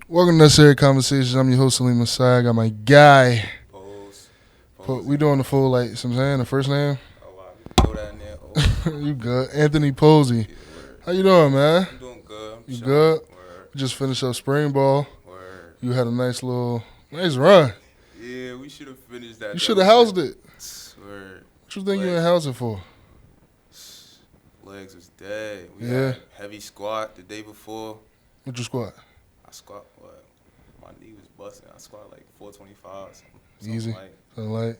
Welcome to Necessary Conversations. I'm your host, Saleem. I got my guy. Pose. We doing the full, like, some saying, the first name? Oh, wow. We can throw that in there. Oh, You good. Anthony Posey. yeah, word. How you doing, man? I'm doing good. I'm You chilling. good? Word. We just finished up spring ball. Word. You had a nice run. Yeah, we should have finished that. You That should have was housed it. Word. What you think you Legs, in housing for? legs was dead. We Yeah. had heavy squat the day before. What you squat? I squat, what? My knee was busting. I squat like 425. Easy. Like, Something light.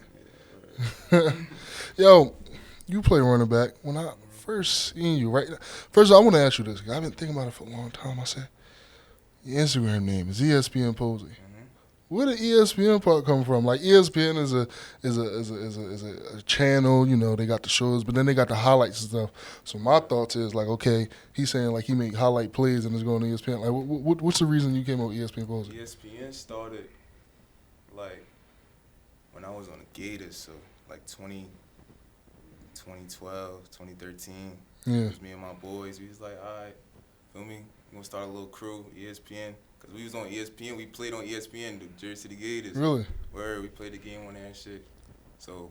yeah, word. Yo, you play running back. When I first seen you, right? First, I want to ask you this. 'Cause I've been thinking about it for a long time. I said, your Instagram name is ESPN Posey. Where did ESPN part come from? Like ESPN is a channel, you know, they got the shows, but then they got the highlights and stuff. So my thoughts is like, okay, he's saying like he make highlight plays and it's going to ESPN. Like, what's the reason you came up with ESPN Posey? ESPN started like when I was on the Gators, so like 2012, 2013. Yeah, It was me and my boys. We was like, all right, feel me? We're gonna start a little crew, ESPN. Cause we was on ESPN. We played on ESPN, the Jersey City Gators. really? Where we played the game on there and shit. So,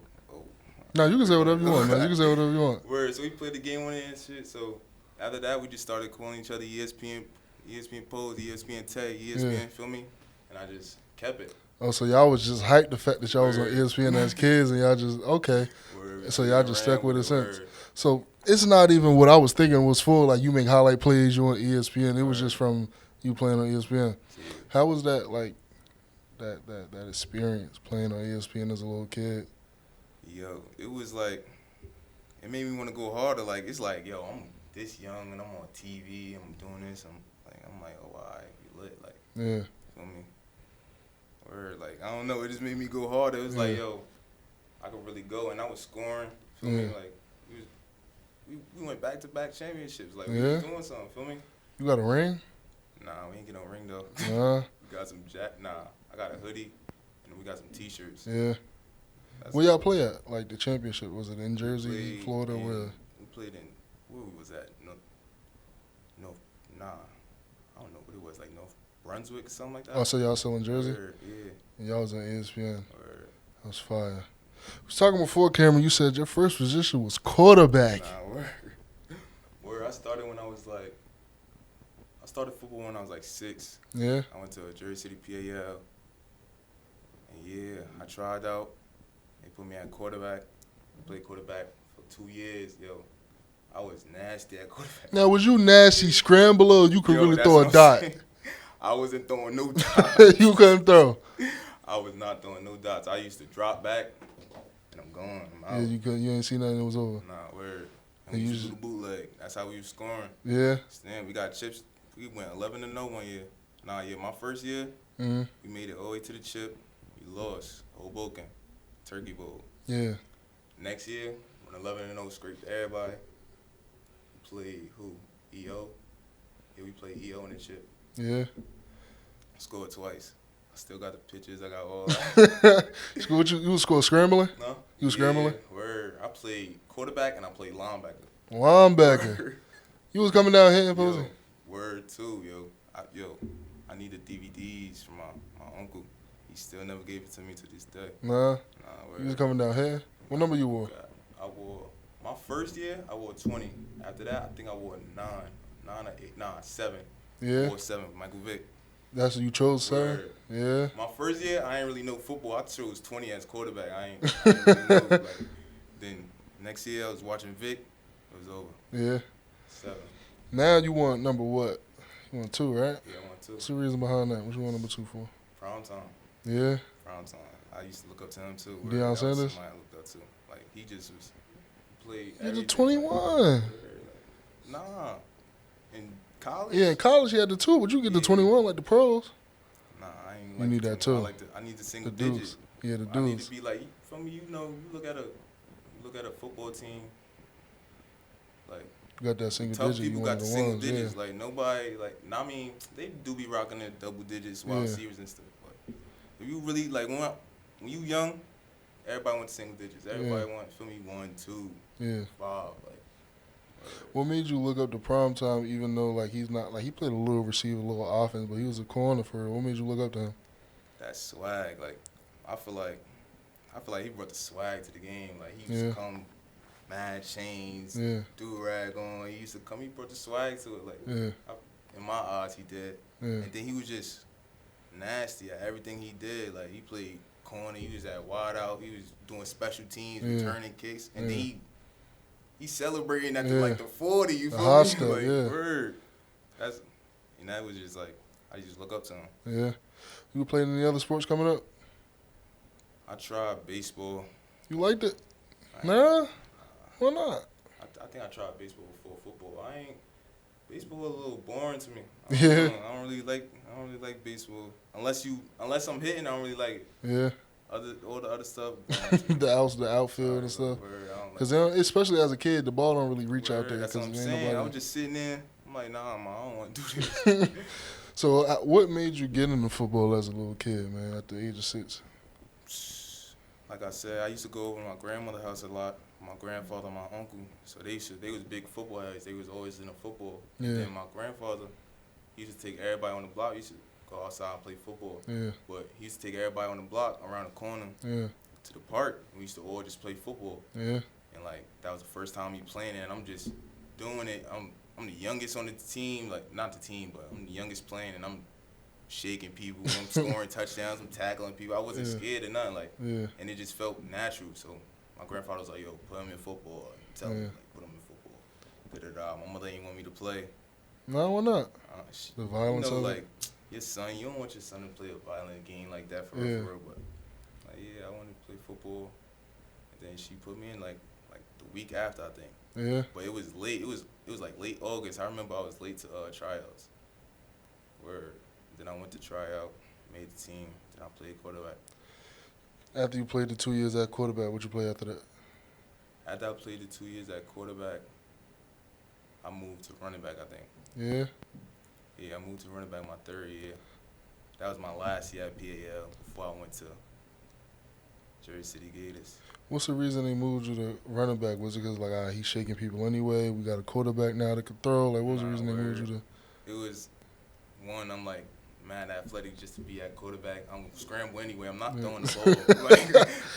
No, you can say whatever you want, man. You can say whatever you want. word. So we played the game on there and shit. So after that, we just started calling each other ESPN, ESPN Pose, ESPN Tay, ESPN. Yeah. Feel me? And I just kept it. Oh, so y'all was just hyped the fact that y'all was on Word. ESPN as kids and y'all just, okay. Word. So y'all just stuck with it Word. since. So it's not even what I was thinking was for, like you make highlight plays, you on ESPN. It was Word. just from you playing on ESPN. See, How was that, like, that experience playing on ESPN as a little kid? yo, it was like, it made me want to go harder. Like, it's like, yo, I'm this young and I'm on TV. I'm doing this. I'm like, oh, all right, we lit. Like, Yeah. feel me? Word. Like, I don't know. It just made me go harder. It was like, yo, I could really go. And I was scoring. Feel me? Yeah. Like, we went back to back championships. Like, Yeah. we was doing something. Feel me? You got a ring? Nah, we ain't get no ring though. Nah. We got some Nah, I got a hoodie, and then we got some T-shirts. Yeah. That's Where y'all it. play at? Like the championship? Was it in Jersey, Played Florida? in- Where? We played in, where we was at? Nah. I don't know what it was, like North Brunswick, something like that. Oh, so y'all still in Jersey? Word, yeah. And y'all was on ESPN. Word. That was fire. We was talking before camera. You said your first position was quarterback. Nah, word. Word, I started football when I was like 6. Yeah. I went to Jersey City PAL. And yeah, I tried out. They put me at quarterback. I played quarterback for 2 years, yo. I was nasty at quarterback. Now, was you nasty scrambler or you could Yo, really that's throw what a I'm dot? saying. I wasn't throwing no dots. You couldn't throw. I was not throwing no dots. I used to drop back, and I'm gone. I'm out. Yeah, you couldn't. You ain't see nothing. It was over. Nah, word. And And we you used to just- do the bootleg. That's how we was scoring. Yeah. Damn, we got chips. We went 11-0 one year. Nah, yeah, my first year, Mm-hmm. we made it all the way to the chip. We lost. Hoboken. Turkey Bowl. Yeah. Next year, went 11-0, scraped everybody. Played who? EO. Yeah, we played EO in the chip. Yeah. Scored twice. I still got the pictures. I got all that. So what you was score scrambling? No? You was scrambling? Yeah, word. I played quarterback and I played linebacker. Linebacker. Word. You was coming down here, Posey. Yo, word too, yo. I need the DVDs from my uncle. He still never gave it to me to this day. Nah. Nah, word. You was coming down here. What number you wore? I wore, my first year, I wore 20. After that, I think I wore 9 or 8, 7. I Yeah. wore 7, Michael Vick. That's what you chose, sir. Word. Yeah. My first year, I ain't really know football. I chose 20 as quarterback. I ain't really know. Like, then next year, I was watching Vic. It was over. Yeah. 7. Now you want number what? You want 2, right? Yeah, I won 2. What's the reason behind that? What you want number 2 for? Prime time. Yeah. Prime time. I used to look up to him too. Deion That was Sanders? somebody I looked up to. Like, he just was played. You're the everything. 21. Nah. In college? Yeah, in college you had the 2, but you get the Yeah. 21 like the pros. Nah, I ain't You like need the that 20. too. I need the The single dudes. digit. Yeah, the I need dudes. to be like, for me, you know, you look at a football team, like, You got that single tough digit. You people one got of the the single ones. digits. Yeah. Like, nobody, like, I mean, they do be rocking their double digits, wide Yeah. receivers and stuff. But if you really, like, when you young, everybody wants single digits. Everybody want, feel me, 1, 2, Yeah. 5. Like, What made you look up to prime time, even though like he's not like he played a little receiver, a little offense, but he was a corner for real. What made you look up to him? That swag, like I feel like I feel like he brought the swag to the game. Like he used Yeah, to come, mad chains, yeah, do rag on. He used to come. He brought the swag to it. Like yeah, in my eyes, he did. yeah, And then he was just nasty at everything he did. Like he played corner. He was at wide out. He was doing special teams, yeah, returning kicks, and then yeah, he celebrating at the, yeah. like the 40. You The feel hot me? stuff, Like yeah, word. That's and that was just like I just look up to him. yeah. You playing any other sports coming up? I tried baseball. You liked it? I ain't, Nah. Why not? I think I tried baseball before football. I ain't baseball a little boring to me. Yeah, I don't really like baseball unless I'm hitting. I don't really like it. yeah. All the other stuff. Boring to me. The outfield and stuff. Word, I don't like Because especially as a kid, the ball don't really reach out there. That's what Because I'm ain't saying. I nobody. was just sitting there. I'm like, nah, man, I don't want to do this. So, what made you get into football as a little kid, man? At the age of 6? Like I said, I used to go over to my grandmother's house a lot. My grandfather, and my uncle, so they was big football heads. They was always into football. Yeah. And then my grandfather, he used to take everybody on the block. He used to go outside and play football. Yeah, But he used to take everybody on the block around the corner yeah, to the park. We used to all just play football. yeah, And like that was the first time me playing it, and I'm just doing it. I'm the youngest on the team, like not the team, but I'm the youngest playing, and I'm shaking people. I'm scoring touchdowns. I'm tackling people. I wasn't Yeah. scared or nothing, like, yeah, and it just felt natural. So my grandfather was like, "Yo, put him in football." Tell him Yeah. like, put him in football. Da-da-da. My mother didn't want me to play. No, why not? The You violence know, of like it. your son, you don't want your son to play a violent game like that for Yeah. real. But like, yeah, I wanted to play football, and then she put me in like the week after, I think. Yeah, But it was late. It was like late August. I remember I was late to tryouts. Where then I went to tryout, made the team. Then I played quarterback. after you played the 2 years at quarterback, what you play after that? After I played the 2 years at quarterback, I moved to running back. I think. Yeah, Yeah, I moved to running back my third year. That was my last year at PAL before I went to Jersey City Gators. what's the reason they moved you to running back? Was it because like he's shaking people anyway? We got a quarterback now that can throw. Like, what was the Nah, reason they moved you word. to? It was one. I'm like mad athletic just to be at quarterback. I'm scramble anyway. I'm not Yeah. throwing the ball. Like,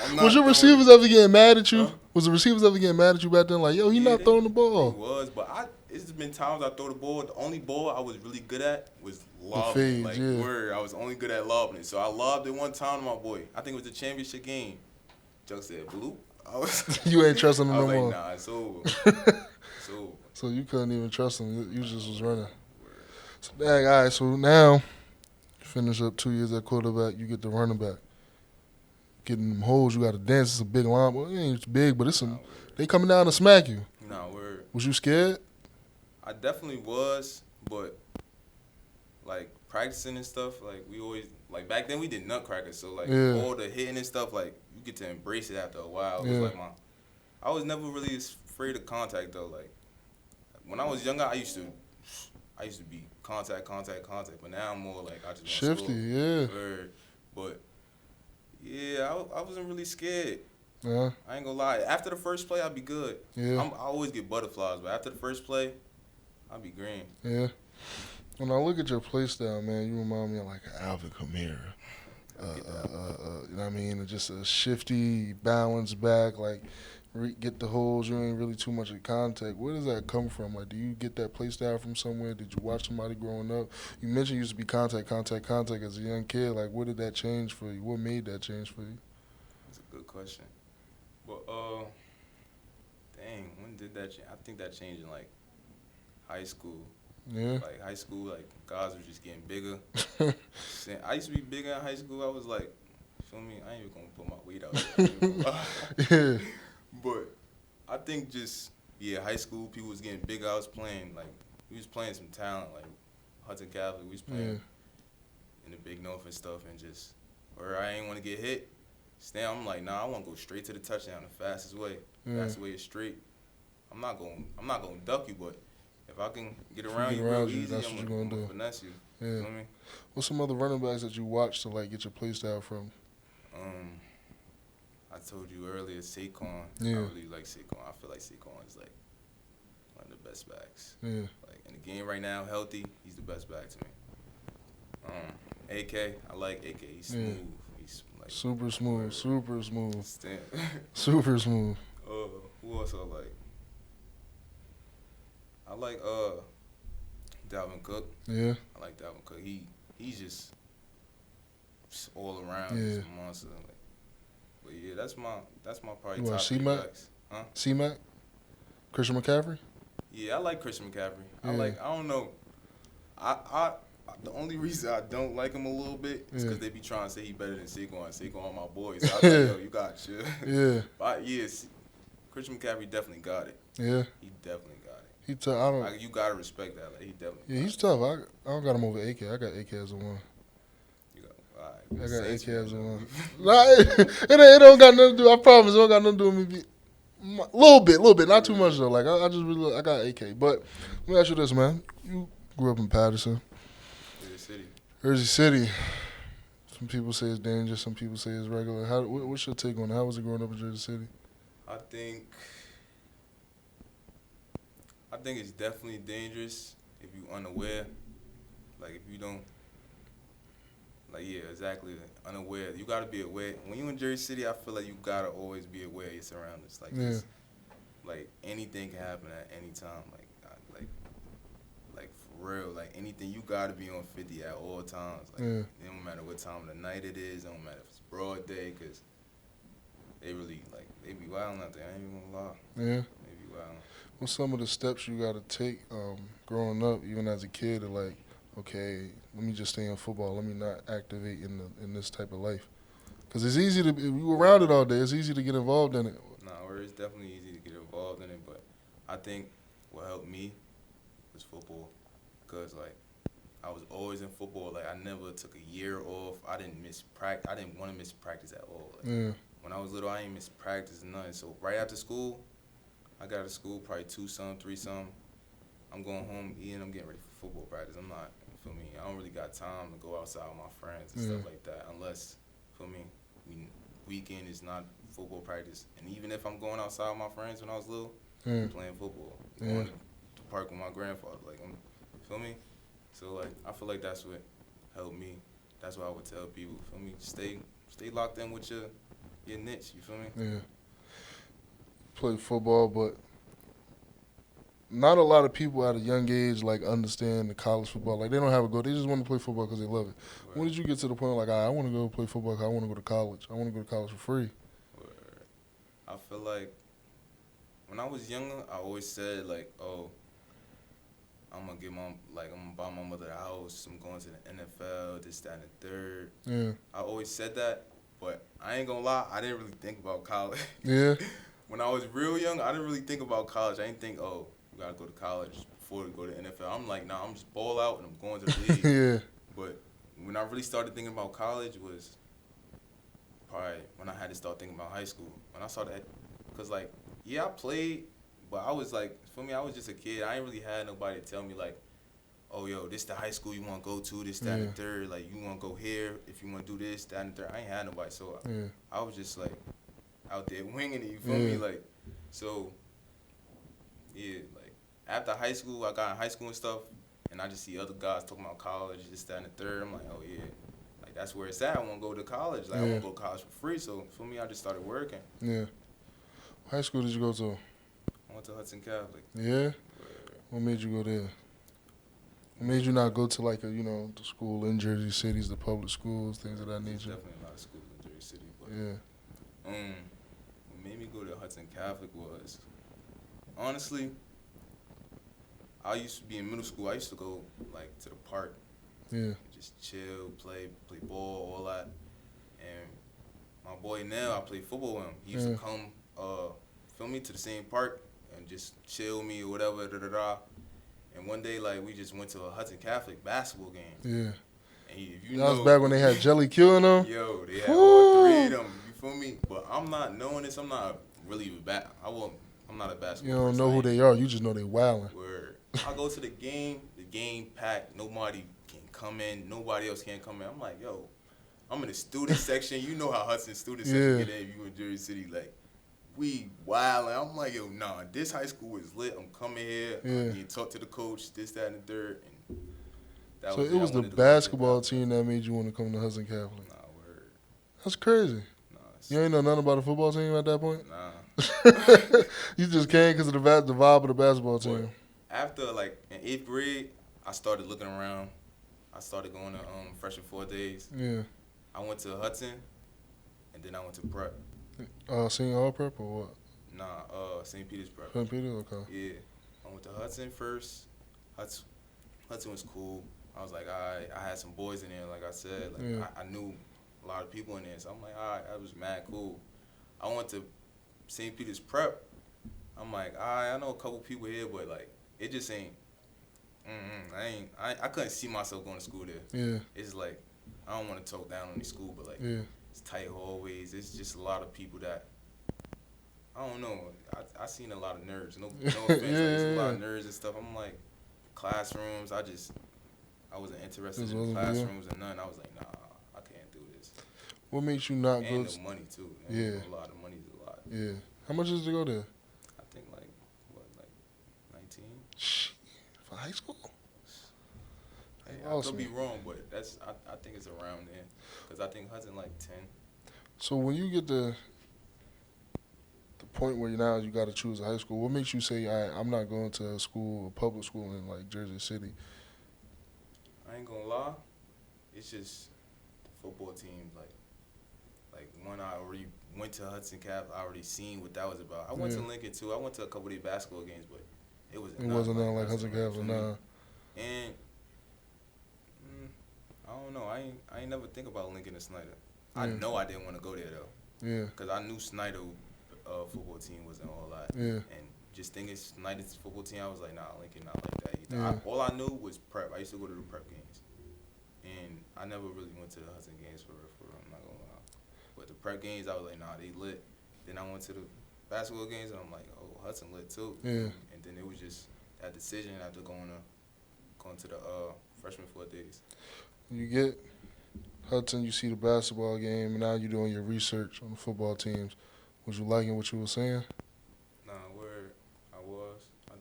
I'm not Was your throwing- receivers ever getting mad at you? Huh? Was the receivers ever getting mad at you back then? Like, yo, he Yeah, not throwing the It ball. was, but it's been times I throw the ball. The only ball I was really good at was lobbing. fades, Like yeah. word, I was only good at lobbing it. So I lobbed it one time to my boy. I think it was the championship game. Chuck said, "Bloop." I was. You ain't trusting him I no was like, more. nah, it's over. It's over. So you couldn't even trust him. You just was running. So, dang, all right. So now, you finish up 2 years at quarterback. You get the running back. Getting them holes, you got to dance. It's a big line. Well, it ain't big, but it's some. They coming down to smack you. Nah, word. Was you scared? I definitely was, but like practicing and stuff, like we always like back then we did nutcrackers, so like Yeah. all the hitting and stuff, like you get to embrace it after a while. It Yeah. was like I was never really afraid of contact though. Like when I was younger, I used to be contact, but now I'm more like I just want to Shifty, score. yeah. Word. But yeah, I wasn't really scared. Yeah, I ain't gonna lie. After the first play, I'd be good. yeah, I always get butterflies, but after the first play, I'd be green. yeah. When I look at your play style, man, you remind me of like an Alvin Kamara. You know what I mean? Just a shifty, balanced back, like get the holes. You ain't really too much in contact. Where does that come from? Like, do you get that play style from somewhere? Did you watch somebody growing up? You mentioned you used to be contact as a young kid. Like, what did that change for you? What made that change for you? That's a good question. But dang, when did that change? I think that changed in like high school. Yeah, Like high school, like guys were just getting bigger. I used to be bigger in high school. I was like, feel me? I ain't even gonna put my weight out there. yeah, But I think just high school people was getting bigger. I was playing like we was playing some talent like Hudson Catholic. We was playing in the Big North and stuff, and just or I ain't want to get hit. I'm like, nah, I want to go straight to the touchdown the fastest way. Fastest way is straight. I'm not gonna duck you, but if I can get around you real easy, that's I'm what gonna you gonna do. finesse you. Yeah. You know what I mean? What's some other running backs that you watch to like get your play style from? I told you earlier, Saquon. Yeah. I really like Saquon. I feel like Saquon is like one of the best backs. Yeah. Like in the game right now, healthy, he's the best back to me. AK, I like AK. He's smooth. Yeah. He's like Super smooth. Super smooth. stand. Super smooth. Who else I like? I like Dalvin Cook. Yeah. I like Dalvin Cook. He's just all around. Yeah. Just a monster. Like, but yeah, that's my probably You want top three C-Mac? backs. Huh? C-Mac? Christian McCaffrey? Yeah, I like Christian McCaffrey. Yeah. I don't know. I the only reason I don't like him a little bit is because they be trying to say he better than Saquon. Saquon my boy. So I was like, yo, you got shit. Yeah. But yes, Christian McCaffrey definitely got it. Yeah. He definitely got it. He tough. I don't. Like, you gotta respect that. Like, he definitely. Yeah, he's tough. I don't got him over AK. I got AK as a one. You got, all right, I got Saints AK as a fan. one. Nah, it don't got nothing to do. I promise, it don't got nothing to do with me. Little bit, not too much though. Like I just really, I got AK. But let me ask you this, man. You grew up in Patterson, Jersey City. Some people say it's dangerous. Some people say it's regular. What's your take on it? How was it growing up in Jersey City? I think it's definitely dangerous if you unaware. Like if you don't. Like yeah, exactly. Unaware. You gotta be aware. When you in Jersey City, I feel like you gotta always be aware of your surroundings. Like Yeah. like anything can happen at any time. Like for real. Like anything, you gotta be on 50 at all times. Like Yeah. it don't matter what time of the night it is. It don't matter if it's broad day, cause they really they be wilding out there. I ain't even gonna lie. Yeah. They be wilding. What's some of the steps you got to take growing up, even as a kid, to like, okay, let me just stay in football. Let me not activate in this type of life. Because it's easy to, if you around it all day, it's easy to get involved in it. Nah, it's definitely easy to get involved in it, but I think what helped me was football. Because, like, I was always in football. Like, I never took a year off. I didn't miss practice. I didn't want to miss practice at all. Like, Yeah. when I was little, I ain't miss practice or nothing. So right after school, I got to school probably 2-something, 3-something. I'm going home, eating, I'm getting ready for football practice. I'm not, you feel me? I don't really got time to go outside with my friends and stuff like that unless, feel me, weekend is not football practice. And even if I'm going outside with my friends when I was little, I'm playing football. Going to the park with my grandfather. Like, feel me? So, like, I feel like that's what helped me. That's what I would tell people, feel me? Stay locked in with your niche, you feel me? Yeah. Play football, but not a lot of people at a young age like understand the college football. Like they don't have a goal. They just want to play football because they love it. Right. When did you get to the point like, I want to go play football because I want to go to college. I want to go to college for free. I feel like when I was younger, I always said like, oh, I'm gonna buy my mother a house. I'm going to the NFL, this, that, and the third. Yeah. I always said that, but I ain't gonna lie, I didn't really think about college. Yeah. When I was real young, I didn't really think about college. I didn't think, oh, you gotta go to college before you go to the NFL. I'm like, nah, I'm just ball out and I'm going to the league. Yeah. But when I really started thinking about college was probably when I had to start thinking about high school. When I saw that, because like, yeah, I played, but I was like, for me, I was just a kid. I ain't really had nobody to tell me like, oh, yo, this the high school you want to go to, this, that, and the third. Like, you want to go here if you want to do this, that, and the third. I ain't had nobody, so I was just like out there winging it. You feel me? Like, so yeah, like after high school, I got in high school and stuff, and I just see other guys talking about college, this, that, and the third. I'm like, oh yeah, like that's where it's at. I want to go to college. Like I want to go to college for free. So for me, I just started working. Yeah. What high school did you go to? I went to Hudson Catholic. Yeah. What made you go there? What made you not go to like the school in Jersey City, the public schools, things of that nature? Definitely a lot of schools in Jersey City, but yeah. What made me go to Hudson Catholic was honestly, I used to be in middle school. I used to go like to the park, just chill, play ball, all that. And my boy now, I play football with him. He used to come, feel me, to the same park and just chill me or whatever. And one day, like, we just went to a Hudson Catholic basketball game. Yeah. And if you that was back when they had Jelly Q in them. Yo, they had all three of them. You feel me? But I'm not knowing this. I'm not really I'm not a basketball. You don't know who they are. You just know they wildin'. Word. I go to the game packed. Nobody can come in. Nobody else can come in. I'm like, yo, I'm in the student section. You know how Hudson student section get in if you in Jersey City. Like, we wilding. I'm like, yo, nah, this high school is lit. I'm coming here. Yeah. You talk to the coach, this, that, and the third. And that So was it was I the wanted to go to basketball J-Pop. team that made you want to come to Hudson Catholic. Nah, word. That's crazy. Nah, You ain't know nothing about the football team at that point? nah. You just came because of the vibe of the basketball team. But after, like, in 8th grade, I started looking around. I started going to freshman 4 days. Yeah. I went to Hudson, and then I went to prep. Senior all prep or what? Nah, St. Peter's prep. St. Peter? Okay. Yeah. I went to Hudson first. Hudson was cool. I was like, all right. I had some boys in there, like I said. Like Yeah. I knew a lot of people in there, so I'm like, all right, that was mad cool. I went to St. Peter's prep. I'm like, all right, I know a couple people here, but like, it just ain't. I couldn't see myself going to school there. Yeah. It's like, I don't want to talk down on the school, but like, Yeah. it's tight hallways. It's just a lot of people that, I don't know. I seen a lot of nerds. No offense. Like, it's a lot of nerds and stuff. I'm like, classrooms. I wasn't interested in classrooms and none. I was like, nah, I can't do this. What makes you not go? And the money too. Man. Yeah. A lot of money's a lot. Yeah. How much is it to go there? I think like 19. Shit. For high school? Hey, I could be wrong, but I think it's around there. Cause I think Hudson like 10. So when you get the point where now you got to choose a high school, what makes you say, all right, I'm not going to a public school in like Jersey City? I ain't gonna lie, it's just the football team. Like one, I already went to Hudson Cap. I already seen what that was about. I went to Lincoln too. I went to a couple of their basketball games, but it wasn't nothing like Hudson Catholic. Nah. And I don't know. I ain't never think about Lincoln and Snyder. I know I didn't want to go there though. Yeah. Cause I knew Snyder football team wasn't all that. Yeah. And just thinking Snyder's football team, I was like, nah, Lincoln not like that either. Yeah. All I knew was prep. I used to go to the prep games, and I never really went to the Hudson games for real. I'm not gonna lie. But the prep games, I was like, nah, they lit. Then I went to the basketball games, and I'm like, oh, Hudson lit too. Yeah. And then it was just that decision after going to the freshman 4 days. You get Hudson, you see the basketball game, and now you're doing your research on the football teams. Was you liking what you were saying? Nah, word, I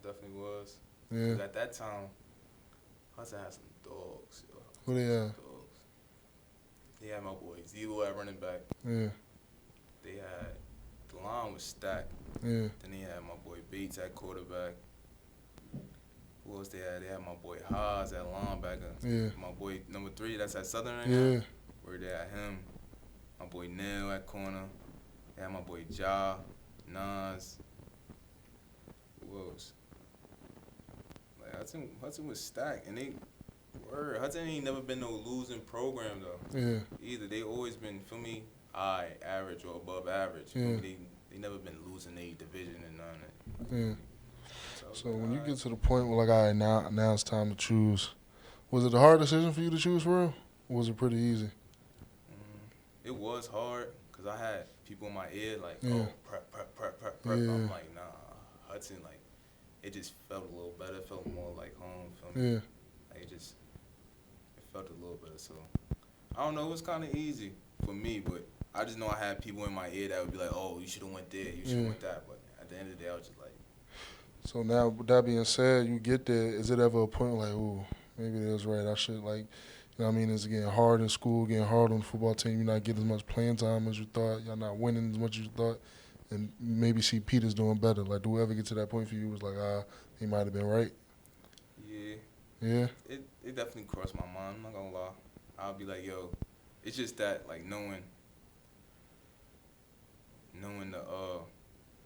definitely was. Yeah. 'Cause at that time, Hudson had some dogs. Yo. Who they had? Dogs. They had my boy Zelo at running back. Yeah. They had, the line was stacked. Yeah. Then they had my boy Bates at quarterback. Who else they had? They had my boy Haas at linebacker. Yeah. My boy number 3, that's at Southern right Yeah. now. Where they had him. My boy Neil at corner. They had my boy Ja, Nas. Who else? Like Hudson was stacked, and Hudson ain't never been no losing program though. Yeah. Either they always been, feel me, average or above average. Yeah. They never been losing a division and none of that. Yeah. So when you alright. get to the point where, like, all right, now it's time to choose, was it a hard decision for you to choose for real? Or was it pretty easy? It was hard because I had people in my ear like, Yeah. oh, prep. Yeah. I'm like, nah, Hudson, like, it just felt a little better. It felt more like home. Feel me? Yeah. Like, it felt a little better. So, I don't know. It was kind of easy for me, but I just know I had people in my ear that would be like, oh, you should have went there. You should have went that. But at the end of the day, I was just like. So now, with that being said, you get there, is it ever a point like, ooh, maybe they was right, I should, like, you know what I mean, it's getting hard in school, getting hard on the football team, you're not getting as much playing time as you thought, y'all not winning as much as you thought, and maybe see Peters doing better. Like, do we ever get to that point for you? It was like, he might have been right? Yeah. Yeah? It definitely crossed my mind. I'm not going to lie. I'll be like, yo, it's just that, like, knowing the,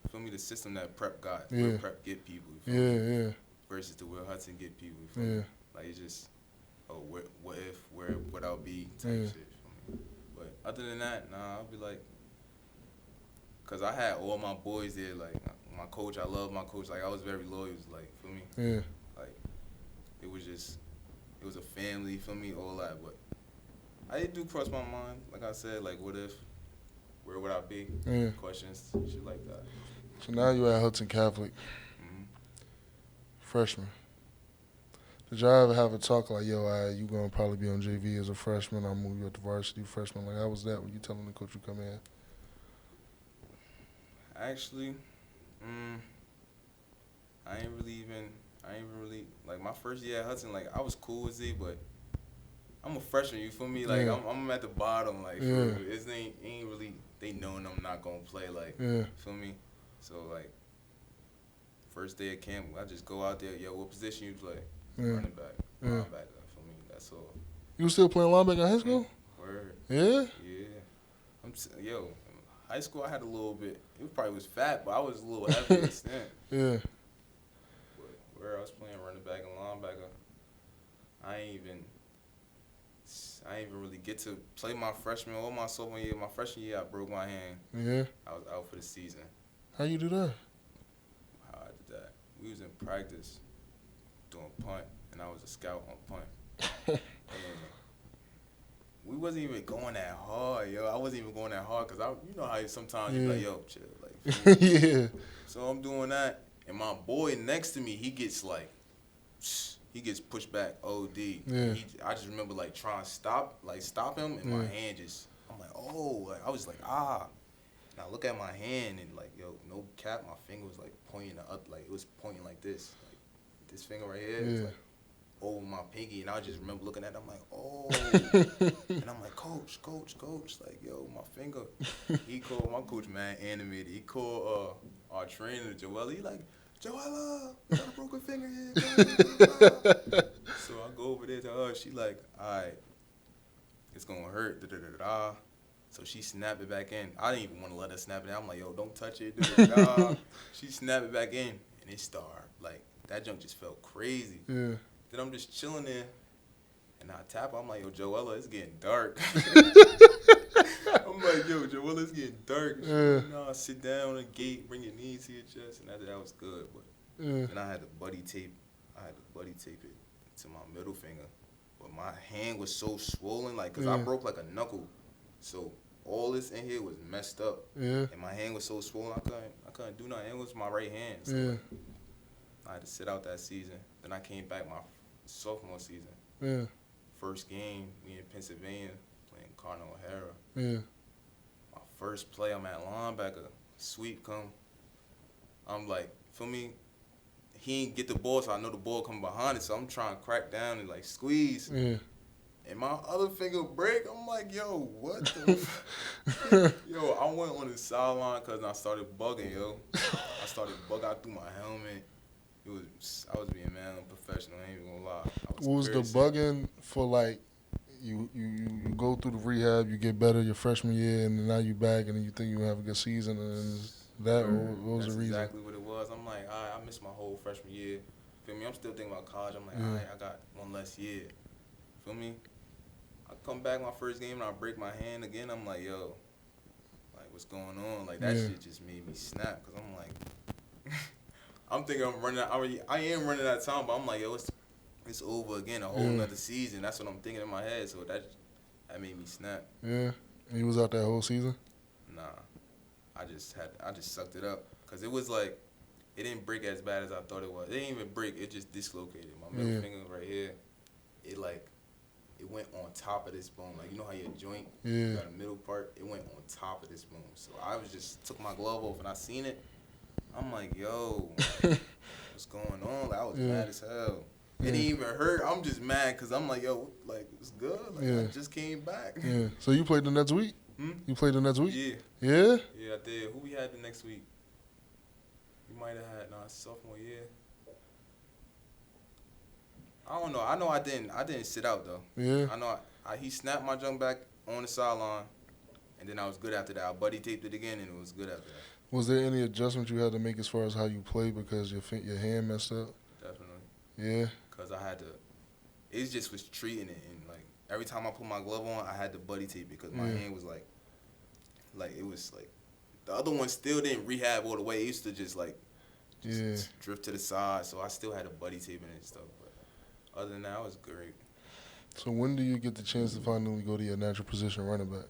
feel me, the system that prep got, where prep get people, Yeah. versus the where Hudson get people, feel me? Like, it's just, oh, what if, where would I be type shit, feel me? But other than that, nah, I'll be like, because I had all my boys there, like, my coach, I love my coach, like, I was very loyal, like, feel me? Yeah. Like, it was a family, feel me, all that, but I do cross my mind, like I said, like, what if, where would I be? Yeah. Questions, shit like that. So now you're at Hudson Catholic, Mm-hmm. freshman. Did y'all ever have a talk like, yo, you going to probably be on JV as a freshman, I'll move you up to varsity freshman? Like, how was that when you telling the coach you come in? Actually, mm, I ain't really like my first year at Hudson. Like I was cool with Z, but I'm a freshman. You feel me? Like Yeah. I'm at the bottom. Like for Yeah. real. It ain't really they knowing I'm not gonna play. Like Yeah. feel me? So like first day of camp, I just go out there. Yo, what position you play? Yeah. Running back, Yeah. linebacker. For me, that's all. You was still playing linebacker in high school? Word. Yeah. Yeah. Yo. High school, I had a little bit. It probably was fat, but I was a little heavy to extent. Yeah. But where I was playing running back and linebacker, I ain't even really get to play my freshman or my sophomore year. My freshman year, I broke my hand. Yeah. I was out for the season. How you do that? How I did that? We was in practice doing punt, and I was a scout on punt. And we wasn't even going that hard, yo. I wasn't even going that hard because you know how sometimes you be like, yo, chill, like. Yeah. So I'm doing that, and my boy next to me, he gets pushed back OD. Yeah. I just remember like trying to stop him, and my hand I'm like, oh, like, I was like, ah. And I look at my hand, and like, yo, no cap, my finger was like pointing up, like it was pointing like this, like this finger right here. It was like over my pinky, and I just remember looking at it, I'm like, oh. And I'm like, coach, like, yo, my finger. He called my coach, man, animated. He called our trainer, Joella. He like, Joella, we got a broken finger here. So I go over there to her. She like, all right, it's going to hurt. Da-da-da-da. So she snapped it back in. I didn't even want to let her snap it in. I'm like, yo, don't touch it. Da-da-da-da. She snapped it back in, and it started. Like, that junk just felt crazy. Yeah. Then I'm just chilling there, and I tap her. I'm like, yo, Joella, it's getting dark. I'm like, yo, Joella, it's getting dark. She like, nah, sit down on the gate, bring your knees to your chest, and after that was good. But then I had to buddy tape it to my middle finger. But my hand was so swollen, like, because I broke like a knuckle. So all this in here was messed up. Yeah. And my hand was so swollen, I couldn't do nothing. It was my right hand. So I had to sit out that season. Then I came back my sophomore season. Yeah. First game, we in Pennsylvania, playing Cardinal O'Hara. Yeah. My first play, I'm at linebacker. Sweep come. I'm like, feel me? He ain't get the ball, so I know the ball coming behind it. So I'm trying to crack down and like squeeze. Yeah. And my other finger break. I'm like, yo, what the? Yo, I went on the sideline because I started bugging, yo. I started bugging out through my helmet. I was being mad unprofessional. I ain't even gonna lie. What was the bugging for? Like, you go through the rehab, you get better your freshman year, and then now you back, and then you think you have a good season, and that or what was That's the reason? exactly what it was. I'm like, all right, I missed my whole freshman year. Feel me? I'm still thinking about college. I'm like, all right, I got one less year. Feel me? I come back my first game and I break my hand again. I'm like, yo, like what's going on? Like that shit just made me snap because I'm like. I'm thinking I'm running out. I am running out of time, but I'm like, yo, it's over again, a whole nother season. That's what I'm thinking in my head. So that made me snap. Yeah, and you was out that whole season. Nah, I just sucked it up because it was like, it didn't break as bad as I thought it was. It didn't even break. It just dislocated my middle finger right here. It went on top of this bone. Like, you know how your joint, you got a middle part? It went on top of this bone. So I took my glove off and I seen it. I'm like, yo, what's going on? Like, I was mad as hell. It didn't even hurt. I'm just mad because I'm like, yo, like, it's good. Like, I just came back. Yeah. So you played the next week? You played the next week? Yeah. Yeah? Yeah, I did. Who we had the next week? We might have had, sophomore year. I don't know. I know I didn't sit out, though. Yeah. I know he snapped my junk back on the sideline, and then I was good after that. I buddy taped it again, and it was good after that. Was there any adjustment you had to make as far as how you play because your hand messed up? Definitely. Yeah. Because I had to. It just was treating it, and like every time I put my glove on, I had to buddy tape it because my hand was like it was like the other one still didn't rehab all the way. It used to just drift to the side, so I still had to buddy tape it and stuff. But other than that, it was great. So when do you get the chance to finally go to your natural position, running back?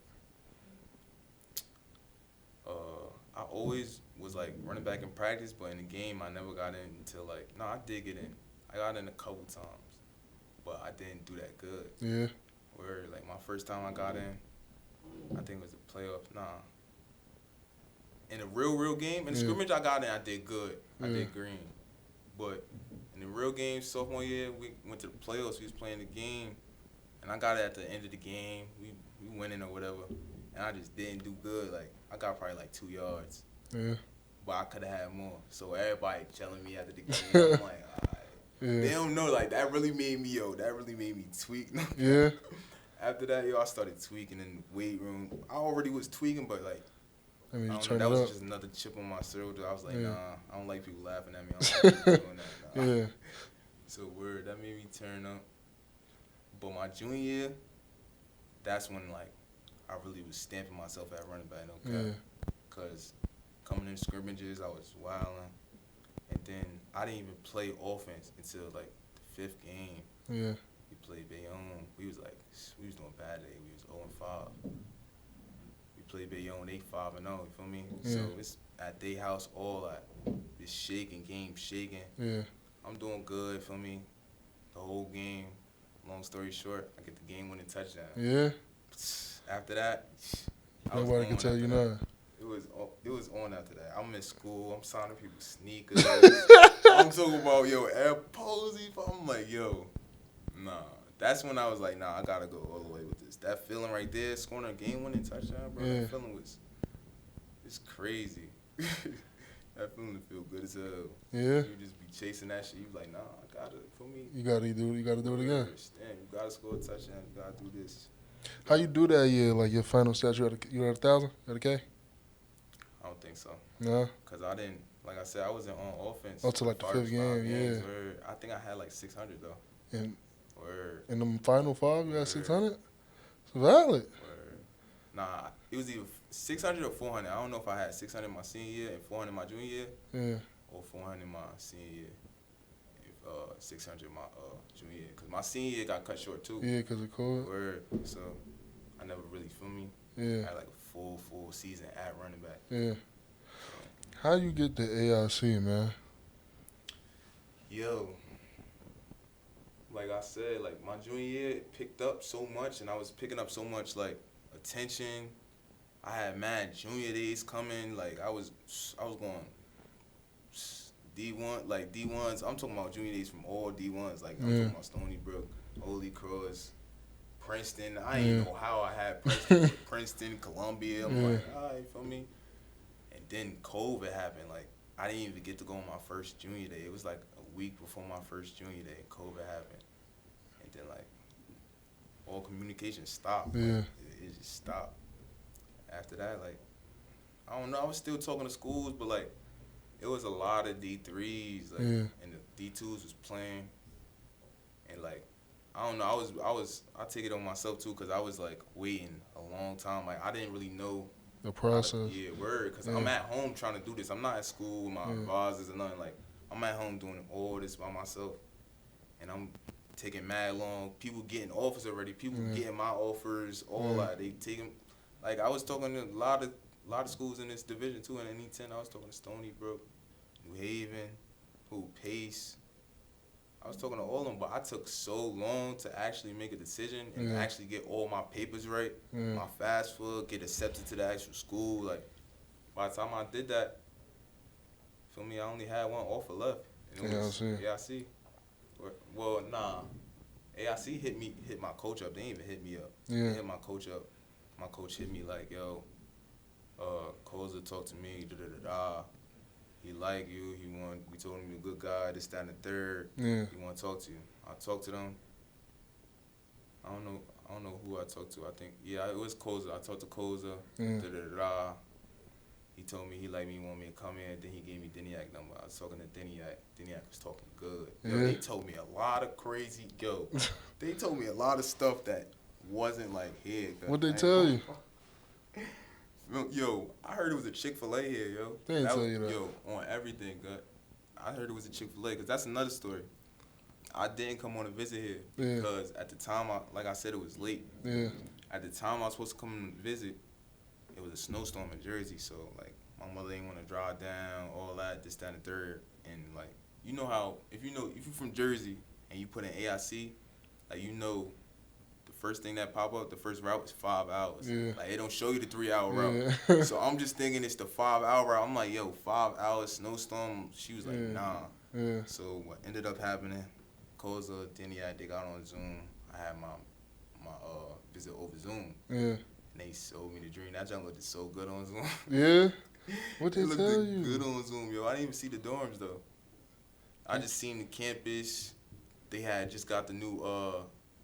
I always was like running back in practice, but in the game I never got in until I did get in. I got in a couple times, but I didn't do that good. Yeah. Where like my first time I got in, I think it was a playoff. in a real game, in the scrimmage I got in, I did good. I Yeah. did green. But in the real game, sophomore year, we went to the playoffs. We was playing the game, and I got it at the end of the game. We winning or whatever, and I just didn't do good. Like I got probably like 2 yards, Yeah. but I could have had more. So everybody telling me after the game, I'm like, alright. Yeah. They don't know, like that really made me tweak. Yeah. After that, I started tweaking in the weight room. I already was tweaking, but like. I mean, I you don't know, turn that it was up. just another chip on my shoulder. I was like, Yeah. nah, I don't like people laughing at me. I don't like people doing that. Nah. Yeah. So word, that made me turn up. But my junior year, that's when like I really was stamping myself at running back, no cap. Yeah. Cause coming in scrimmages, I was wilding, and then I didn't even play offense until like the 5th game. Yeah. We played Bayonne. We was doing bad day. We was 0-5. We played Bayonne, they 5-0. You feel me? Yeah. So it's at they house all that. It's shaking, game shaking. Yeah. I'm doing good. Feel me? The whole game. Long story short, I get the game-winning touchdown. Yeah. After that, I was Nobody can on tell after you that. nothing. It was on after that. I'm in school. I'm signing people's sneakers. I'm talking about Air Posey. I'm like, nah. That's when I was like, nah, I gotta go all the way with this. That feeling right there, scoring a game-winning touchdown, bro. Yeah. That feeling it's crazy. That feeling to feel good as hell. Yeah. You just be chasing that shit. You like, nah, I gotta. For me, You gotta do it again. Damn, you gotta score a touchdown. You gotta do this. How you do that year? Like your final stats, you had 1,000 at a K? I don't think so. No. Cause I didn't. Like I said, I wasn't on offense. Up to like the first 5th game, 5 games, yeah. word. I think I had like 600 though. And Word. in the final 5, you Word. got 600. It's valid. Word. Nah, it was either 600 or 400. I don't know if I had 600 my senior year and 400 my junior year, Yeah. or 400 my senior year, 600 my junior year. Cause my senior year got cut short too. Yeah, because of COVID. Word. So I never really, feel me? I Yeah. had like a full season at running back. Yeah. How you get the AIC, man? Yo, like I said, like my junior year it picked up so much, and I was picking up so much like attention. I had mad junior days coming. Like I was going D1, like D1s. I'm talking about junior days from all D1s. Like I'm talking about Stony Brook, Holy Cross, Princeton. I ain't know how I had Princeton, but Princeton, Columbia. I'm like, all right, feel me? And then COVID happened. Like I didn't even get to go on my first junior day. It was like a week before my first junior day, and COVID happened. And then like all communication stopped. Yeah. Like, it just stopped. After that, like I don't know. I was still talking to schools, but like it was a lot of D3s, like, and the D2s was playing, and like I don't know. I take it on myself too, cause I was like waiting a long time. Like I didn't really know The process. word, cause I'm at home trying to do this. I'm not at school with my advisors or nothing. Like I'm at home doing all this by myself, and I'm taking mad long. People getting offers already. People getting my offers. All that they taking. Like I was talking to a lot of schools in this division too. In NE10, I was talking to Stony Brook, New Haven, Pace. I was talking to all of them, but I took so long to actually make a decision and actually get all my papers right, my FAFSA, get accepted to the actual school. Like by the time I did that, feel me, I only had one offer left, and it was AIC. Well, nah, AIC hit my coach up. They didn't even hit me up. They hit my coach up. My coach hit me like, yo, Koza talked to me, He like you. We told him you're a good guy, this, that, and the third. Yeah. He want to talk to you. I talked to them. I don't know who I talked to. I think, it was Koza. I talked to Koza. He told me he liked me, want me to come in. Then he gave me Deniak number. I was talking to Deniak. Deniak was talking good. Yo, they told me a lot of crazy, they told me a lot of stuff that wasn't like here. What'd they tell you? Yo, I heard it was a Chick-fil-A here, yo. They didn't tell you that. Yo, on everything, gut. I heard it was a Chick-fil-A, because that's another story. I didn't come on a visit here because at the time, like I said, it was late. Yeah. At the time I was supposed to come and visit, it was a snowstorm in Jersey, so, like, my mother didn't want to drive down, all that, this, that, and the third. And, like, you know how, if you're from Jersey and you put in AIC, like, you know, the first thing that pop up, the first route is 5 hours. Yeah. Like, it don't show you the 3-hour route. Yeah. So I'm just thinking it's the 5-hour route. I'm like, yo, 5 hours, snowstorm. She was like, Yeah. nah. Yeah. So what ended up happening, Koza, Deniak, they got on Zoom. I had my visit over Zoom. Yeah. And they sold me the dream. That junk looked so good on Zoom. Yeah. What they It tell looked you? good on Zoom, yo. I didn't even see the dorms though. I just seen the campus. They had just got the new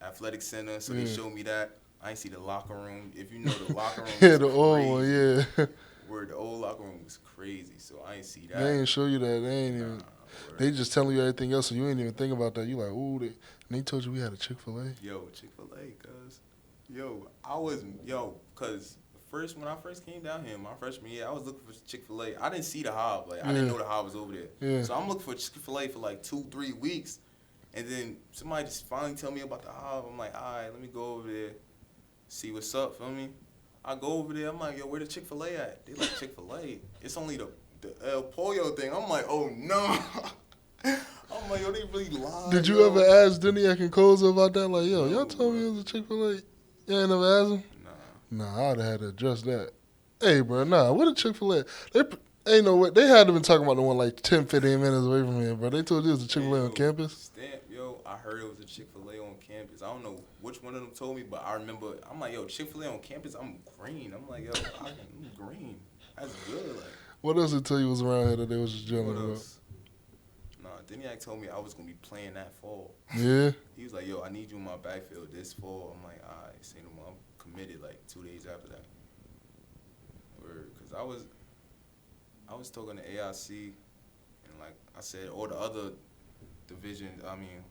athletic center, so they showed me that. I ain't see the locker room. If you know the locker room, Yeah, was the old one, crazy. yeah. Where the old locker room was crazy, so I ain't see that. They ain't show you that. They ain't Nah, even. word. They just telling you everything else, so you ain't even think about that. You like, ooh, and they told you we had a Chick-fil-A. Yo, Chick-fil-A, cuz. Cause when I first came down here, my freshman year, I was looking for Chick-fil-A. I didn't see the Hob. Like, I didn't know the Hob was over there. Yeah. So I'm looking for Chick-fil-A for like 2-3 weeks. And then somebody just finally tell me about the Hob. I'm like, all right, let me go over there, see what's up, feel me? I go over there. I'm like, yo, where the Chick-fil-A at? They like, Chick-fil-A? It's only the El Pollo thing. I'm like, oh, no. I'm like, yo, they really lied. Did you yo. ever ask Deniak and Koza about that? Like, yo, No, y'all told me bro. it was a Chick-fil-A. Y'all ain't never asked them? Nah, I'd have had to address that. Hey, bro, nah, what a Chick-fil-A? Ain't no way. They had to been talking about the one like 10, 15 minutes away from here, bro. They told you it was a Chick-fil-A on campus? I heard it was a Chick-fil-A on campus. I don't know which one of them told me, but I remember, I'm like, yo, Chick-fil-A on campus? I'm green. I'm like, yo, I'm green. That's good. Like, What else did tell you was around here that they was just what jelling about? else? Nah, Deniak told me I was going to be playing that fall. Yeah? He was like, yo, I need you in my backfield this fall. I'm like, all right, say no more. I'm committed like 2 days after that. Because I was talking to AIC, and like I said, all the other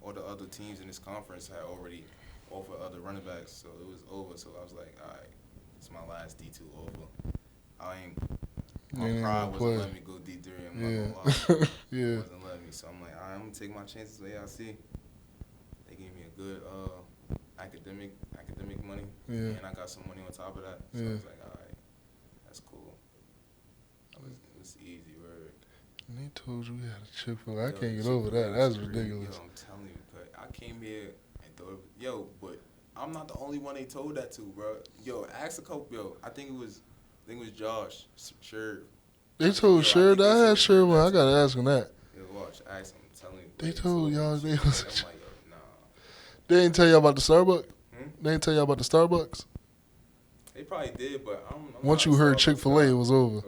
all the other teams in this conference had already offered other running backs, so it was over. So I was like, all right, it's my last D2 over. My pride wasn't letting me go D3. I'm not gonna lie. Yeah. It wasn't letting me. So I'm like, all right, I'm gonna take my chances with AIC. They gave me a good academic money, and I got some money on top of that. So I was like, all right, that's cool. It was easy, word. And they told you we had a Chick-fil-A. I Yo, can't get over that. That's ridiculous. Yo, I'm telling you, but I came here and thought, but I'm not the only one they told that to, bro. Yo, ask a couple. I think it was Josh, sure. They told Sherrod. I had Sherrod. I gotta ask him that. Yo, watch, ask him. I'm telling you. They told y'all they was. I'm like, yo, nah. They ain't tell y'all about the Starbucks. Hmm? They ain't tell y'all about the Starbucks. They probably did, but I'm Once not you heard Starbucks Chick-fil-A, guy. it was over.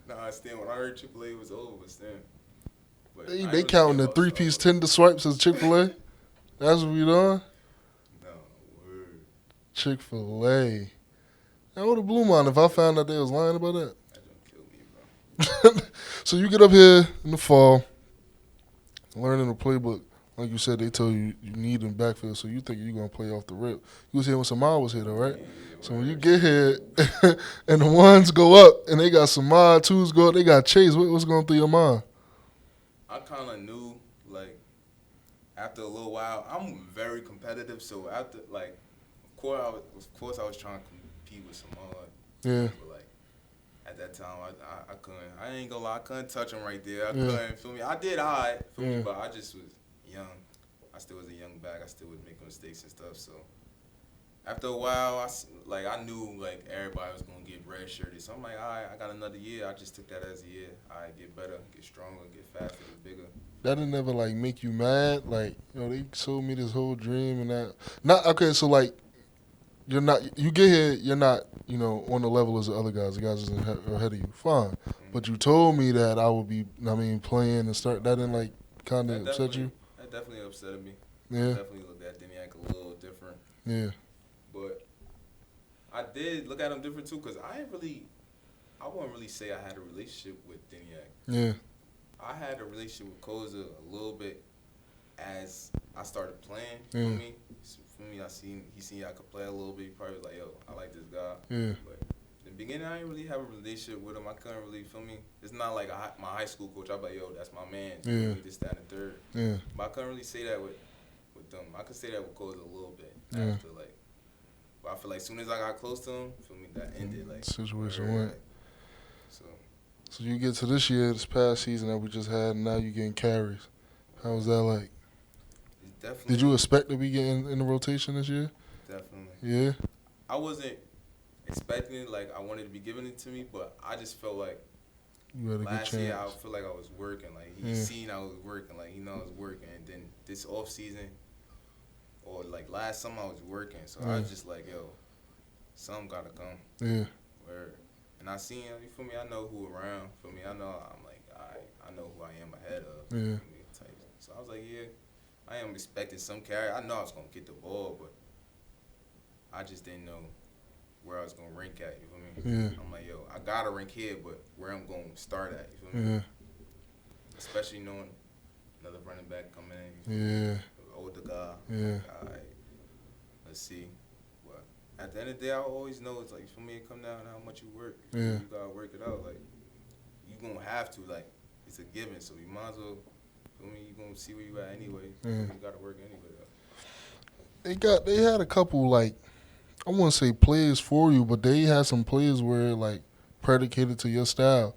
Nah, still, when I heard Chick-fil-A, it was over, but still. But I They ain't really counting care the about 3-piece Starbucks. tender swipes as Chick-fil-A. That's what we doing. No, word. Chick-fil-A. Now, what a blue mind if I found out they was lying about that. That don't kill me, bro. So you get up here in the fall, learning the playbook. Like you said, they told you you need in backfield, so you think you're going to play off the rip. You was here when Samad was here, though, right? Yeah, So when you get here and the ones go up and they got Samad, twos go up, they got Chase, what's going through your mind? I kind of knew, like, after a little while, I'm very competitive, so after, like, of course I was trying to compete with Samad. Yeah. But, like, at that time, I couldn't. I ain't gonna lie, I couldn't touch him right there. I couldn't, feel me? I did all right, feel me? But I just was young. I still was a young back. I still was making mistakes and stuff, so. After a while, I knew, like, everybody was going to get red shirted. So I'm like, all right, I got another year. I just took that as a year. All right, get better, get stronger, get faster, get bigger. That didn't never, like, make you mad? Like, they sold me this whole dream and that. Not, okay, so, like, you get here, you're not, on the level as the other guys. The guys is ahead of you. Fine. Mm-hmm. But you told me that I would be, playing and start. That didn't, like, kind of upset you? That definitely upset me. Yeah. I definitely looked at Deniak a little different. Yeah. But I did look at him different too, because I wouldn't really say I had a relationship with Deniak. Yeah. I had a relationship with Koza a little bit as I started playing. Yeah. For me, he seen I could play a little bit. He probably was like, yo, I like this guy. Yeah. But in the beginning, I didn't really have a relationship with him. I couldn't really, feel me? It's not like my high school coach. I'm like, yo, that's my man. Yeah. This, that, and the third. Yeah. But I couldn't really say that with them. I could say that with Koza a little bit. Yeah. After, like, but I feel like as soon as I got close to him, feel me, that ended. Like, situation went. So you get to this year, this past season that we just had, and now you're getting carries. How was that like? it's definitely. Did you expect to be getting in the rotation this year? Definitely. Yeah, I wasn't expecting it. Like I wanted to be giving it to me, but I just felt like you had a good last year I chance. feel like I was working. Like he Yeah, seen I was working. Like he know I was working. And then this off season or like last summer I was working. So I yeah, was just like, yo, something gotta come. yeah, Where and I seen you feel me. I know who around. Feel me. I know I'm like I know who I am ahead of. yeah, Feel me. Type. So I was like, yeah, I am expecting some carry. I know I was gonna get the ball, but I just didn't know where I was gonna rank at. You feel me? yeah, I'm like, yo, I gotta rank here, but where I'm gonna start at. You feel me? yeah, Especially knowing another running back coming in. You feel me? yeah, An older guy. I'm yeah, like, all right, let's see. But at the end of the day, I always know it's like for me, it come down to how much you work. You, feel me? yeah, You gotta work it out. Like you gonna have to. Like it's a given. So you might as well. Feel me? You gonna see where you at anyway. yeah. You gotta work anyway. Though. They had a couple like I wouldn't say plays for you, but they had some plays where like predicated to your style.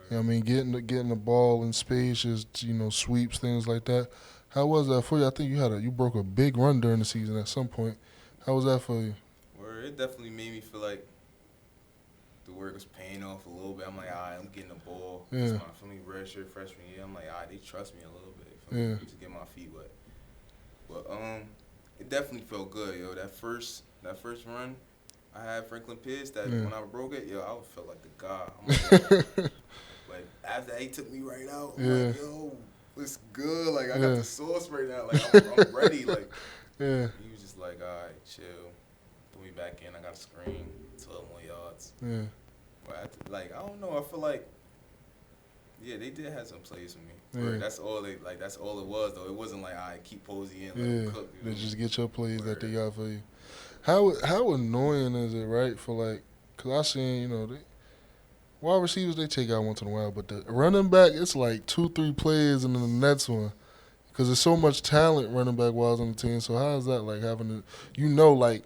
You know what I mean, getting the ball in space, just sweeps, things like that. How was that for you? I think you broke a big run during the season at some point. How was that for you? Where it definitely made me feel like the work was paying off a little bit. I'm like, all right, I'm getting the ball. It's Yeah, my for me red shirt freshman year. I'm like, all right, they trust me a little bit for me yeah, to get my feet wet. But it definitely felt good, yo. That first run, I had Franklin Pierce. That yeah, when I broke it, yo, I felt like a god. I'm like, yo. But after he took me right out, I'm yeah, like, yo, it's good. Like I got yeah, the sauce right now. Like I'm ready. Like yeah, he was just like, all right, chill. Put me back in. I got a screen, 12 more yards. yeah, But I don't know. I feel like yeah, they did have some plays for me. Where yeah, that's all that's all it was though. It wasn't like I keep Posey in, let him yeah. cook. You They know? just get your plays that they Where got for you. How annoying is it, right? For like, cause I seen wide receivers they take out once in a while, but the running back it's like 2-3 plays and then the next one. Because there's so much talent running back wise on the team. So how is that like having to, like,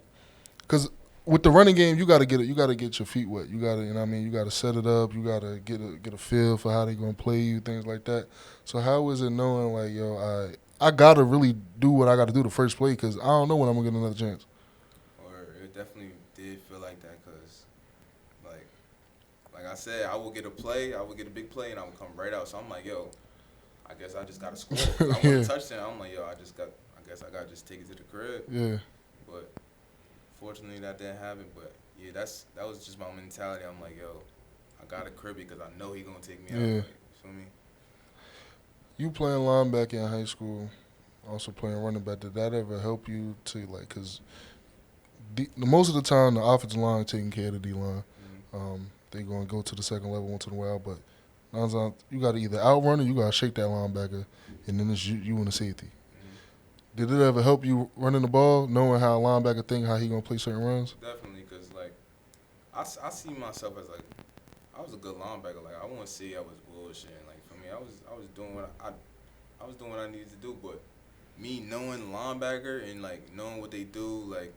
because with the running game you got to get it, you got to get your feet wet. You got to, you got to set it up. You got to get a feel for how they gonna play you, things like that. So how is it knowing like I gotta really do what I got to do the first play because I don't know when I'm gonna get another chance. or it definitely did feel like that because like like I said, I would get a play, I would get a big play, and I would come right out. So I'm like, yo, I guess I just got to score. 'Cause I want Yeah, a touchdown. I'm like, yo, I guess I got to just take it to the crib. yeah, But fortunately, that didn't happen. But yeah, that was just my mentality. I'm like, yo, I got to crib it because I know he gonna take me out. yeah. Like, you feel me? You playing linebacker in high school, also playing running back. Did that ever help you to like? Because most of the time the offensive line taking care of the D line. Mm-hmm. They gonna go to the second level once in a while, but you got to either outrun or you got to shake that linebacker, and then it's you and the safety. Mm-hmm. Did it ever help you running the ball, knowing how a linebacker think, how he gonna play certain runs? Definitely, because like I see myself as like I was a good linebacker. Like I won't say I was bullshitting. Like for me, I was doing what I was doing what I needed to do. But me knowing linebacker and like knowing what they do, like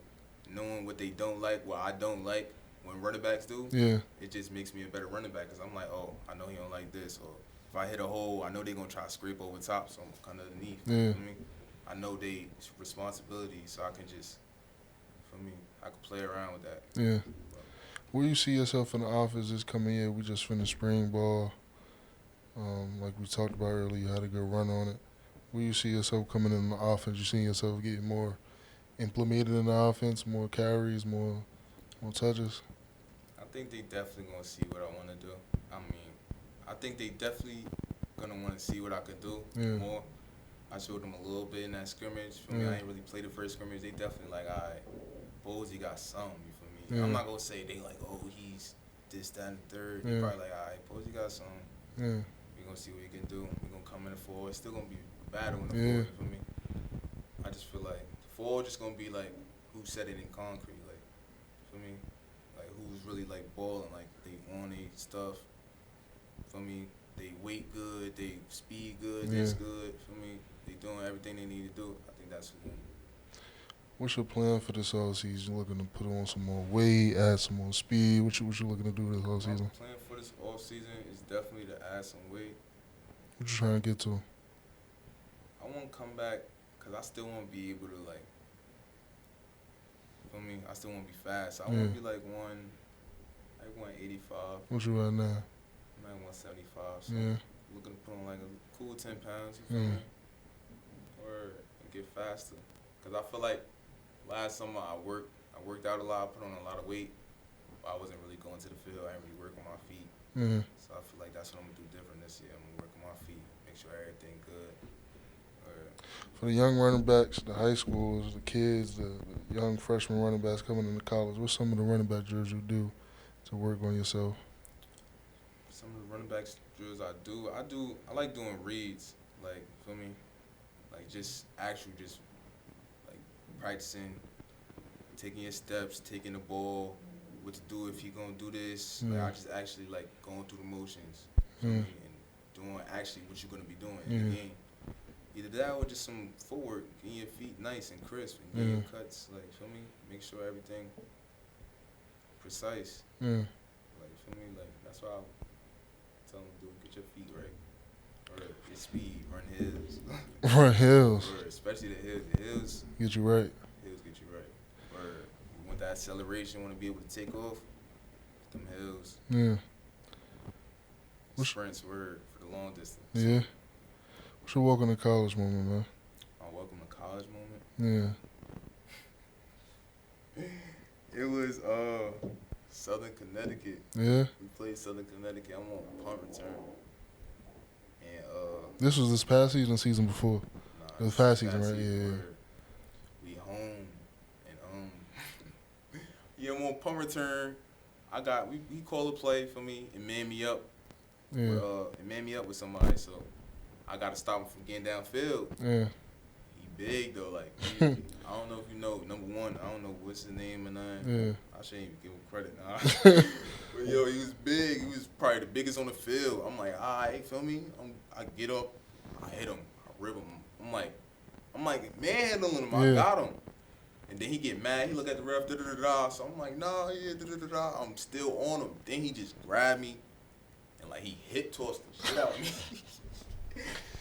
knowing what they don't like, what I don't like when running backs do, Yeah, it just makes me a better running back. Cause I'm like, oh, I know he don't like this, or if I hit a hole, I know they gonna try to scrape over top, so I'm kind of underneath. yeah, You know what I mean? I know they responsibility, so I can just, for me, I can play around with that. yeah. Where you see yourself in the office this coming year? We just finished spring ball. Like we talked about earlier, you had a good run on it. Where you see yourself coming in the offense? You see yourself getting more implemented in the offense, more carries, more touches. I think they definitely gonna see what I want to do. I mean, I think they definitely gonna want to see what I could do Yeah, more. I showed them a little bit in that scrimmage. For me, yeah, I ain't really play the first scrimmage. They definitely like, all right, Posey got something. You feel me? yeah, I'm not gonna say they like, oh, he's this, that, and the third. They yeah, probably like, all right, Posey got something. yeah, We gonna see what he can do. We gonna come in the forward. It's still gonna be a battle in the yeah, forward. You feel me? I just feel like the forward just gonna be like who said it in concrete. Like, for me, like who's really like balling. Like they on their stuff. For me, they weight good. They speed good. yeah. This good. For me, they doing everything they need to do. I think that's who. What's your plan for this offseason? You looking to put on some more weight, add some more speed? What you looking to do this My offseason? plan for this off season is definitely to add some weight. What you trying to get to? I want to come back because I still want to be able to like. feel me? I still want to be fast. I want to be like 185. What you at now? I'm at 175. So Yeah. looking to put on like a cool 10 pounds. You feel me? Or get faster. Cause I feel like last summer I worked out a lot. I put on a lot of weight. But I wasn't really going to the field. I didn't really work on my feet. So I feel like that's what I'm gonna do different this year. I'm gonna work on my feet, make sure everything good. For the young running backs, the high schools, the kids, the young freshman running backs coming into college, what's some of the running back drills you do to work on yourself? Some of the running backs drills I like doing reads, like, feel me? Like just like practicing, taking your steps, taking the ball, what to do if you gonna do this. Like I just actually like going through the motions, feel me? And doing actually what you're gonna be doing in the game. Either that or just some footwork, getting your feet nice and crisp and getting your cuts, like, feel me? Make sure everything precise. Like, feel me? Like, that's what I'll tell them to do. Get your feet right. Or your speed, run hills. Run hills. Or especially the hills. The hills get you right. Hills get you right. Or you want that acceleration, want to be able to take off, them hills. Yeah. Sprints were for the long distance. Yeah. What's your welcome to college moment, man? My welcome to college moment? Yeah. It was Southern Connecticut. Yeah? We played Southern Connecticut. I'm on punt return. And this was this past season before? Nah, it was past season, right? Yeah. We home and yeah, I'm on punt return. We call a play for me and man me up. Yeah. And man me up with somebody, so I gotta stop him from getting downfield. Yeah. He big though, like I don't know if you know, number one, I don't know what's his name or nothing. Yeah. I shouldn't even give him credit now. But yo, he was big. He was probably the biggest on the field. I'm like, alright, feel me? I get up, I hit him, I rip him. I'm like manhandling him. I got him. And then he get mad. He look at the ref, da da da da. So I'm like, nah, yeah, da da da da. I'm still on him. Then he just grabbed me and like he hip tossed the shit out of me.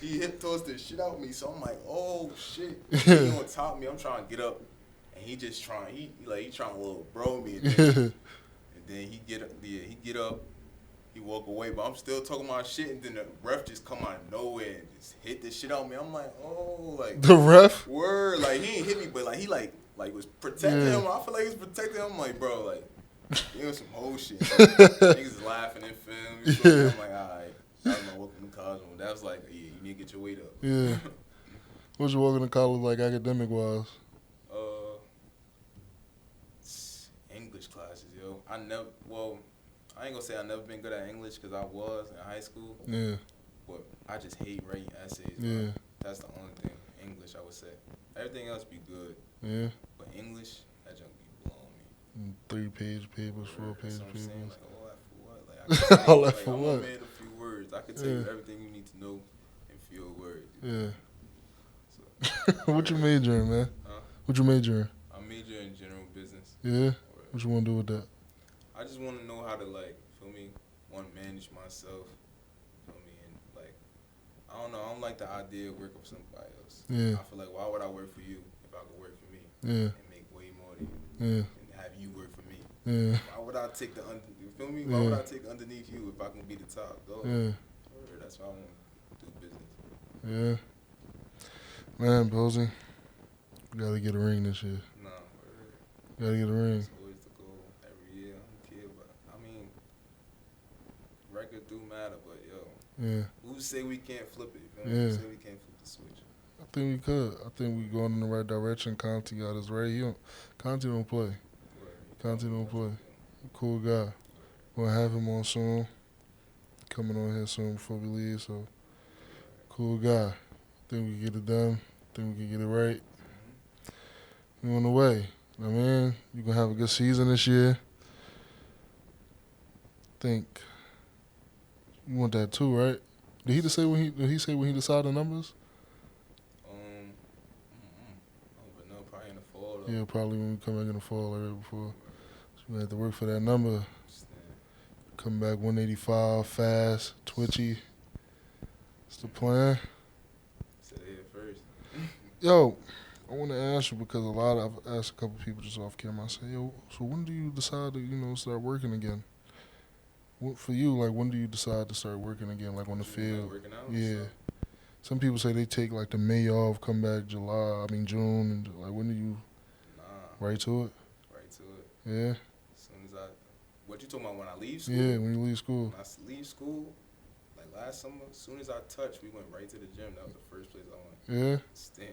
He hip tossed the shit out of me. So I'm like, oh shit. He on top of me. I'm trying to get up. And he just trying, he trying to little bro me. And then he get up, he walk away, but I'm still talking my shit, and then the ref just come out of nowhere and just hit this shit on me. I'm like, oh, like the ref? Word, like he ain't hit me, but like he like was protecting him. I feel like he was protecting him. I'm like, bro, like he was some whole shit. Niggas laughing in film. I'm like, alright, that was my welcome to college one. That was like, yeah, you need to get your weight up. Yeah. What's your welcome to college like academic wise? English classes, yo. I ain't gonna say I never been good at English because I was in high school. Yeah. But I just hate writing essays. Yeah. Bro. That's the only thing. English, I would say. Everything else be good. Yeah. But English, that junk be blowing me. 3-page papers, 4-page papers. Like, all that for what? Like, all that for I'm what? a man of few words. I can tell you everything you need to know in few words. Yeah. So, what you majoring, man? Huh? What you majoring? I major in general business. Yeah? What you want to do with that? I just want to know how to, like, feel me, manage myself, feel me, and, like, I don't know, I don't like the idea of working for somebody else. Yeah. I feel like, why would I work for you if I could work for me? Yeah. And make way more than you. Yeah. And have you work for me. Yeah. Why would I take you feel me? Why would I take underneath you if I can be the top dog? Yeah. That's why I want to do business. Yeah. Man, Posey, you got to get a ring this year. Nah, got to get a ring. It's always the goal every year. I don't care, but I mean, records do matter, but yo. Yeah. Who say we can't flip it? Yeah. Who say we can't flip the switch? I think we could. I think we going in the right direction. Conte got us right. Conte don't play. Conte don't play. Cool guy. We'll have him on soon. Coming on here soon before we leave. So, cool guy. Think we can get it done. Think we can get it right. We on the way. I mean, you gonna have a good season this year. Think you want that too, right? Did he say when he decided the numbers? But no, probably in the fall though. Yeah, probably when we come back in the fall like that before. So we have to work for that number. Come back 185, fast, twitchy. That's the plan. Said it first. Yo, I want to ask you because I've asked a couple people just off camera. I say, yo, so when do you decide to start working again? What, for you, like when do you decide to start working again, like on the field? Like working out. Yeah. Some people say they take like the May off, come back June, and like when do you? Nah. Right to it. Right to it. Yeah. As soon as what you talking about when I leave school? Yeah, when you leave school. When I leave school, like last summer, as soon as I touched, we went right to the gym. That was the first place I went. Yeah. Stamp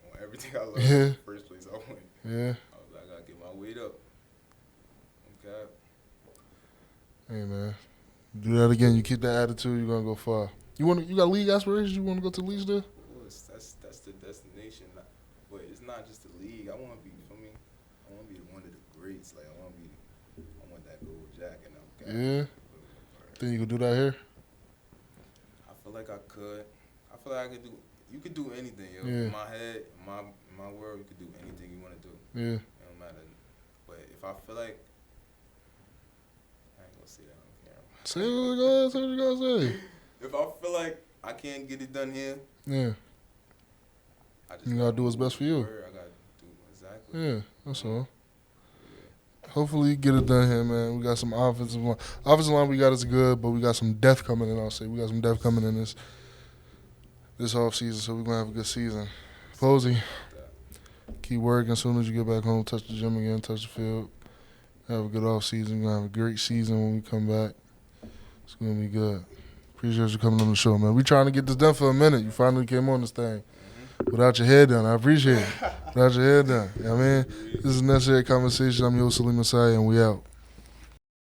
on everything I love. Yeah. The first place I went. Yeah. I was like, I gotta get my weight up. Okay. Hey man, do that again. You keep that attitude, you're gonna go far. You got league aspirations? You want to go to the league still? Of course, that's the destination. But it's not just the league. I want to be. I want to be one of the greats. Like I want that gold jacket. Yeah. Think you could do that here? I feel like I could. I feel like I could do. You could do anything, yo. Yeah. In my head, in my world, you could do anything you want to do. Yeah. It don't matter. But if I feel like, I ain't gonna say that on camera. Say what you gotta say. If I feel like I can't get it done here, Yeah. I just You gotta do what's best for you. I gotta do exactly. Yeah, that's all. Hopefully, you get it done here, man. We got some offensive line. Offensive line we got is good, but we got some depth coming in. I'll say we got some depth coming in this off season, so we're gonna have a good season. Posey, keep working. As soon as you get back home, touch the gym again, touch the field. Have a good off season. We're gonna have a great season when we come back. It's gonna be good. Appreciate you coming on the show, man. We trying to get this done for a minute. You finally came on this thing. Without your head down, I appreciate it. Without your head down. You know what I mean? This is Necessary Conversation. I'm your Saleem, and we out.